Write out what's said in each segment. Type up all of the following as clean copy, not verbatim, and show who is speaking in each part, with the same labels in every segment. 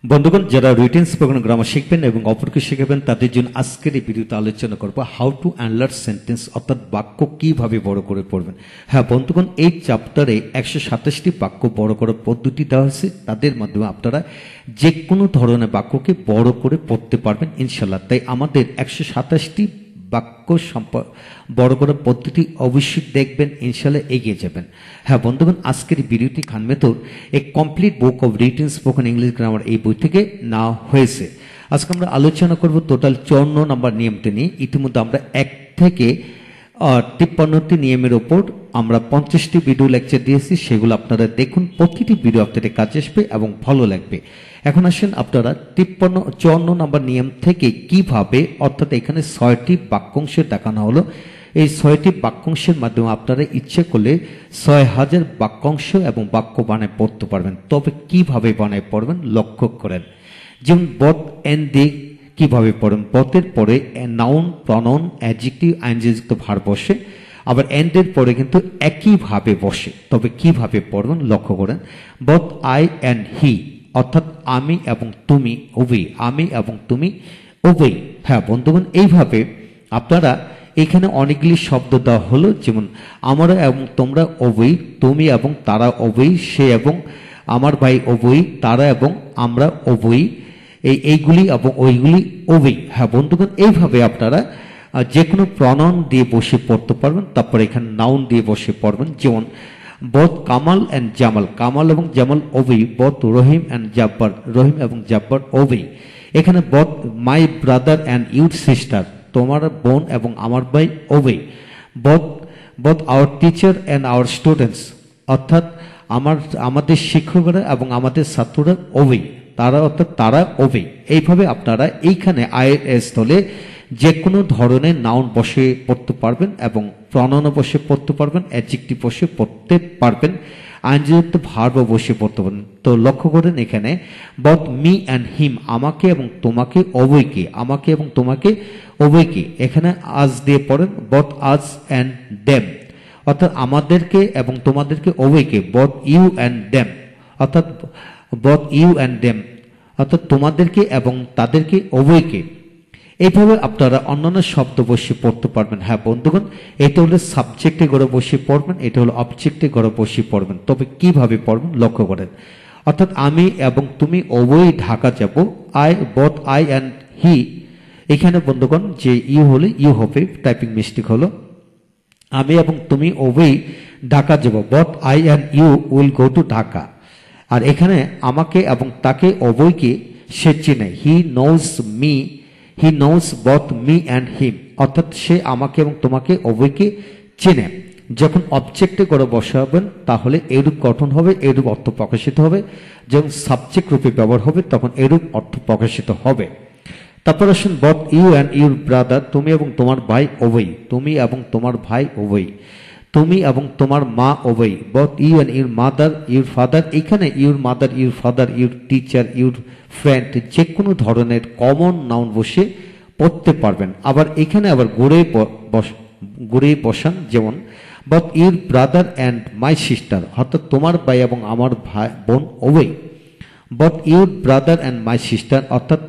Speaker 1: বন্ধুগণ, যারা written spoken grammar শিখবেন এবং অপরকে শেখাবেন তাদের জন্য আজকের এই ভিডিওতে আলোচনা করব হাউ টু এনলার্জ সেন্টেন্স, অর্থাৎ বাক্য কিভাবে বড় করে পড়বেন। হ্যাঁ বন্ধুগণ, এই চ্যাপ্টারে 127টি বাক্য বড় করার পদ্ধতি দেওয়া হয়েছে। তাদের মাধ্যমে আপনারা যে কোনো ধরনের বাক্যকে বড় করে পড়তে পারবেন ইনশাল্লাহ। তাই আমাদের 127টি বাক্য বড় করার পদ্ধতি অবশ্যই দেখবেন, ইনশাল্লাহ এগিয়ে যাবেন। হ্যাঁ বন্ধুগণ, আজকের ভিডিওটি Khan method a complete book of written spoken English grammar এই বই থেকে নেওয়া হয়েছে। আজকে আমরা আলোচনা করব টোটাল 54 নম্বর নিয়মটি নিয়ে। ইতিমধ্যে আমরা 1 থেকে 53টি নিয়মের ওপর আমরা 50টি ভিডিও লেকচার দিয়েছি, সেগুলো আপনারা দেখুন। প্রতিটি ভিডিও আপনাদের কাজে আসবে এবং ভালো লাগবে। এখন আসেন আপনারা 54 নম্বর নিয়ম থেকে কিভাবে, অর্থাৎ এখানে 6টি বাক্যাংশ দেখানো হলো। এই 6টি বাক্যাংশের মাধ্যমে আপনারা ইচ্ছে করলে 6000 বাক্যাংশ এবং বাক্য বানায় পড়তে পারবেন। তবে কিভাবে বানায় পড়বেন লক্ষ্য করেন। যেমন বথ এন্ড দে কিভাবে পড়েন, বথের পরে নাউন, প্রনাউন, অ্যাডজেক্টিভ, আইনযুক্ত ভার্ব বসে, আবার এন্ডের পরে কিন্তু একইভাবে বসে। তবে কিভাবে পড়বেন লক্ষ্য করেন। বথ আই অ্যান্ড হি, অর্থাৎ আমি এবং তুমি উভয়, আমি এবং তুমি উভয়। হ্যাঁ বন্ধুগণ, এইভাবে আপনারা এখানে অনেকগুলি শব্দ দেওয়া হলো, যেমন আমরা এবং তোমরা উভয়, তুমি এবং তারা উভয়, সে এবং আমার ভাই উভয়, তারা এবং আমরা উভয়, এইগুলি এবং ওইগুলি উভয়। হ্যাঁ বন্ধুগণ, এইভাবে আপনারা যে কোনো প্রনাউন দিয়ে বসে পড়তে পারবেন। তারপরে এখানে নাউন দিয়ে বসে পড়বেন। যেমন বথ কামাল অ্যান্ড জামাল, কামাল এবং জামাল উভয়। বথ রহিম অ্যান্ড জাব্বার, রহিম এবং জাব্বার উভয়। এখানে both my brother and your sister, তোমার বোন এবং আমার ভাই উভয়। Both our teacher and our students, অর্থাৎ আমাদের শিক্ষকরা এবং আমাদের ছাত্ররা উভয়, তারা অর্থাৎ তারা উভয়। এইভাবে আপনারা এইখানে আইএস স্থলে যে কোনো ধরনের নাউন বসে পড়তে পারবেন এবং প্রনাউন বসে পড়তে পারবেন, অ্যাডজেক্টিভ বসে পড়তে পারবেন, আইনযুক্ত ভার্ব বসে পড়তে পারবেন। তো লক্ষ্য করেন এখানে বথ মি অ্যান্ড হিম, আমাকে এবং তোমাকে উভয়কে, আমাকে এবং তোমাকে উভয়কে। এখানে আজ দিয়ে পড়েন বথ আজ অ্যান্ড দেম, অর্থাৎ আমাদেরকে এবং তোমাদেরকে উভয়কে। বথ ইউ অ্যান্ড দেম, অর্থাৎ বথ ইউ অ্যান্ড দেম, অর্থাৎ তোমাদেরকে এবং তাদেরকে উভয়কে। এইভাবে আপনারা অন্যান্য শব্দ বসে পড়তে পারবেন। হ্যাঁ বন্ধুগণ, এটা হলো সাবজেক্টে গড়ে বসে পড়বেন, এটা হলো অবজেক্টে গড়ে বসে পড়বেন। তবে কিভাবে পড়বেন লক্ষ্য করেন। অর্থাৎ আমি এবং তুমি উভয়ই ঢাকা যাব। বথ আই অ্যান্ড হি, এখানে বন্ধুগণ যে ইউ হলে ইউ হবে, টাইপিং মিস্টেক হলো। আমি এবং তুমি উভয়ই ঢাকা যাব। Both I and you will go to Dhaka. আর এখানে আমাকে এবং তাকে উভয়কে সে চেনে। He knows me, he knows both me and him, অর্থাৎ সে আমাকে এবং তোমাকে উভয়কে চেনে। যখন অবজেক্টে করে বসাবেন তাহলে এরূপ গঠন হবে, এরূপ অর্থ প্রকাশিত হবে। যখন সাবজেক্ট রূপে ব্যবহার হবে তখন এরূপ অর্থ প্রকাশিত হবে। তারপর আসুন both you and your brother, তুমি এবং তোমার ভাই উভয়, তুমি এবং তোমার ভাই উভয়। তুমি এবং তোমার মা উভয়। Both you and your mother, your father, এখানে your mother, your father, your teacher, your friend, যে কোনো ধরনের কমন নাউন বসে পড়তে পারবেন। আবার এখানে আবার গড়ে বসান, যেমন both your brother and my sister, অর্থাৎ তোমার ভাই এবং আমার ভাই বোন উভয়। Both your brother and my sister, অর্থাৎ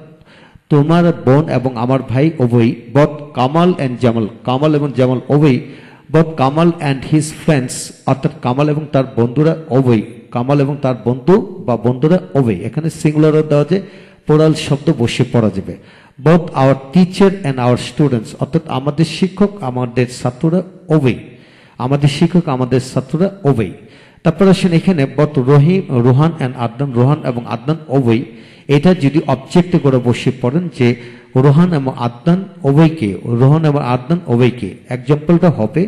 Speaker 1: তোমার বোন এবং আমার ভাই উভয়। বথ কামাল অ্যান্ড জামাল, কামাল এবং জামাল উভয়। Both Kamal and his friends, অর্থাৎ কামাল এবং তার বন্ধুরা উভয়, কামাল এবং তার বন্ধু বা বন্ধুরা উভয়। এখানে সিঙ্গুলারও দেওয়া যায়, প্লুরাল শব্দ বসে পড়া যাবে। Both our teacher and our students, অর্থাৎ আমাদের শিক্ষক আমাদের ছাত্ররা উভয়, আমাদের শিক্ষক আমাদের ছাত্ররা উভয়। তারপর আসেন এখানে বথ রোহান অ্যান্ড আদনান, রোহান এবং আদনান উভয়। এটা যদি অবজেক্টে করে বসে পড়েন যে রোহান এবং আদনান উভয়কে, রোহান এবং আদনান উভয়কে। এক্সাম্পলটা হবে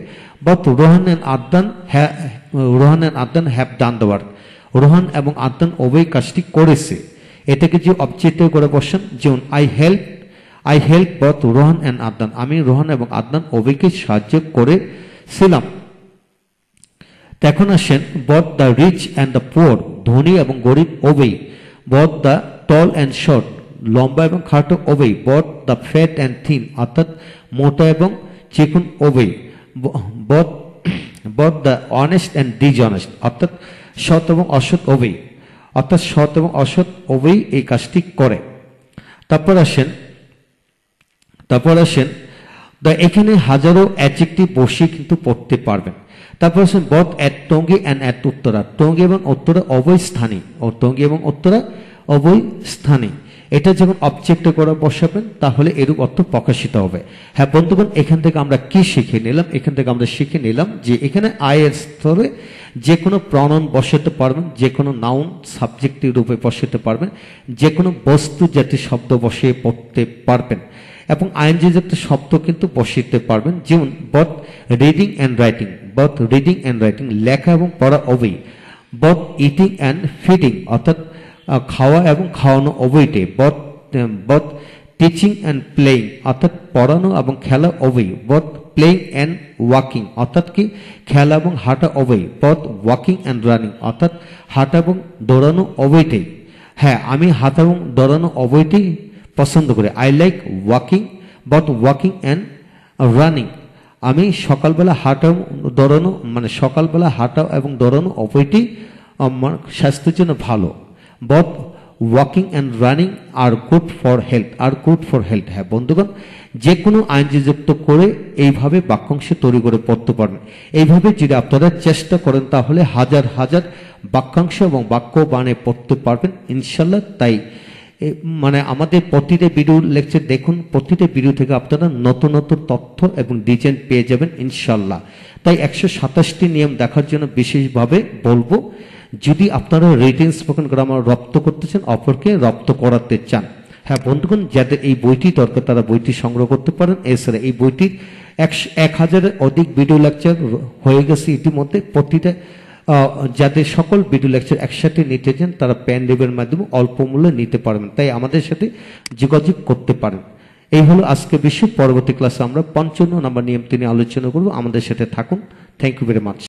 Speaker 1: both Rohan and Adnan have done the work, Rohan এবং আদনান উভয় কাজটি করেছে। এটাকে যে অবজেক্টে করে বসেন, যেমন I help both Rohan and Adnan, আমি রোহান এবং আদনান উভয়কে সাহায্য করেছিলাম। এখন আসেন both the rich and the poor, ধনী এবং গরিব উভয়। Both the tall and short, লম্বা এবং খাটো উভয়। Both the fat and thin, অর্থাৎ মোটা এবং চিকন উভয়। Both the honest and dishonest, অর্থাৎ সৎ এবং অসৎ উভয়। অর্থাৎ সৎ এবং অসৎ উভয়ই এই কাজটি করে। তারপর আসেন এখানে হাজারো অ্যাডজেক্টিভ বসিয়ে কিন্তু পড়তে পারবেন। তারপর আসেন both at Tongi and at Uttara, Tongi এবং উত্তরা উভয় স্থানে, ও টঙ্গী এবং উত্তরা উভয় স্থানে, এটা যখন অবজেক্টে করে বসাবেন তাহলে এরূপ অর্থ প্রকাশিত হবে। হ্যাঁ বন্ধুগণ, এখান থেকে আমরা কি শিখে নিলাম? এখান থেকে আমরা শিখে নিলাম যে এখানে আয়ের স্তরে যে কোনো প্রনাউন বসাতে পারবেন, যে কোনো নাউন সাবজেক্টিভ রূপে বসাতে পারবেন, যে কোনো বস্তু জাতীয় শব্দ বসিয়ে পড়তে পারবেন এবং আইএনজি জাতীয় শব্দ কিন্তু বসাতে পারবেন। যেমন both reading and writing, both reading and writing লেখা এবং পড়া উভয়ই, both ইটিং অ্যান্ড ফিডিং অর্থাৎ খাওয়া এবং খাওয়ানো উভয়টি, both টিচিং অ্যান্ড প্লেইং অর্থাৎ পড়ানো এবং খেলা উভয়ই, both প্লেইং অ্যান্ড ওয়াকিং অর্থাৎ কি খেলা এবং হাঁটা উভয়ই, both ওয়াকিং অ্যান্ড রানিং অর্থাৎ হাঁটা এবং দৌড়ানো উভয়টাই। হ্যাঁ, আমি হাঁটা এবং দৌড়ানো উভয়টাই পছন্দ করি। I like walking, both walking and running. আমি সকালবেলা হাঁটা দৌড়ানো সকালবেলা হাঁটা এবং দৌড়ানো উভয়টি আমার স্বাস্থ্যের জন্য ভালো। both walking and running are good for health, are good for health. হ্যাঁ বন্ধুগণ, যে কোনো আইনজি যুক্ত করে এইভাবে বাক্যাংশ তৈরি করে পড়তে পারবেন। এইভাবে যদি আপনারা চেষ্টা করেন তাহলে হাজার হাজার বাক্যাংশ এবং বাক্য বানিয়ে পড়তে পারবেন ইনশাল্লাহ। তাই আমাদের প্রতিটা ভিডিও লেকচার দেখুন, প্রতিটা ভিডিও থেকে আপনারা নতুন নতুন তথ্য এবং ডিজাইন পেয়ে যাবেন ইনশাল্লাহ। তাই 127টি নিয়ম দেখার জন্য বিশেষভাবে বলবো, যদি আপনারা রিটেন স্পোকেন গ্রামার রপ্ত করতে চান, অপরকে রপ্ত করাতে চান। হ্যাঁ বন্ধুগণ, যাদের এই বইটি দরকার তারা বইটি সংগ্রহ করতে পারেন। এছাড়া এই বইটির 1000-এর অধিক ভিডিও লেকচার হয়ে গেছে ইতিমধ্যে। প্রতিটা যাদের সকল ভিডিও লেকচার একসাথে নিতে চান তারা পেন ড্রাইভের মাধ্যমে অল্প মূল্যে নিতে পারবেন। তাই আমাদের সাথে যোগাযোগ করতে পারেন। এই হলো আজকে বিষয়। পরবর্তী ক্লাসে আমরা 55 নম্বর নিয়ম তিনি আলোচনা করব। আমাদের সাথে থাকুন। Thank you very much.